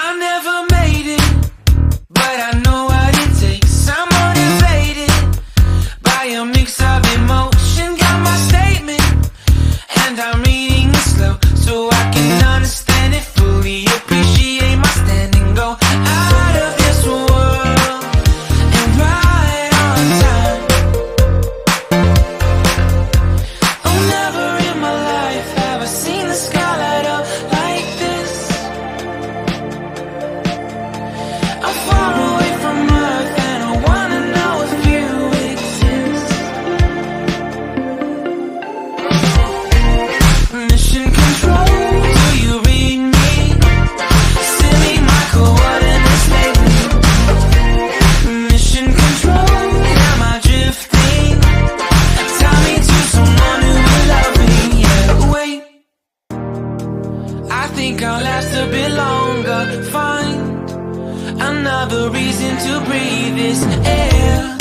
I never made it, but I know what it takes. I'm motivated by a mix of emotion. Got my statement, and I'm reading it slow so I can understand it fully. Appreciate my standing, go out of this world and right on time. Oh, never in my life have I seen the sky light up like this. I'm far away from Earth and I wanna know if you exist. Mission control, do you read me? Send me my coordinates lately. Mission control, am I drifting? Tie me to someone who will love me. Yeah, wait, I think I'll last a bit longer. Find another reason to breathe this air.